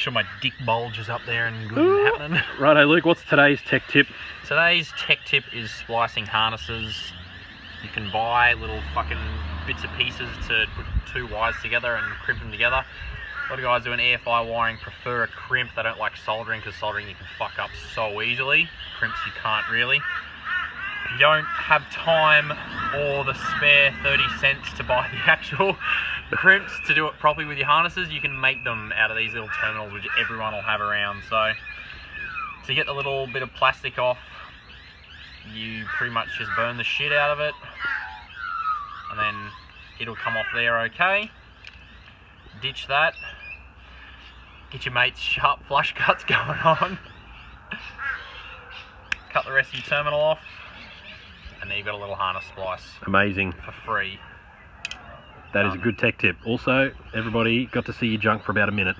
sure my dick bulge is up there and good and happening. Righto, Luke, what's today's tech tip? Today's tech tip is splicing harnesses. You can buy little fucking bits of pieces to put two wires together and crimp them together. A lot of guys doing AFI wiring prefer a crimp. They don't like soldering because soldering you can fuck up so easily. Crimps you can't really. If you don't have time or the spare 30 cents to buy the actual crimps to do it properly with your harnesses, you can make them out of these little terminals which everyone will have around. So to get the little bit of plastic off, you pretty much just burn the shit out of it and then it'll come off there okay. Ditch that. Get your mate's sharp flush cuts going on. Cut the rest of your terminal off. And there you've got a little harness splice. Amazing. For free. That is a good tech tip. Also, everybody got to see your junk for about a minute.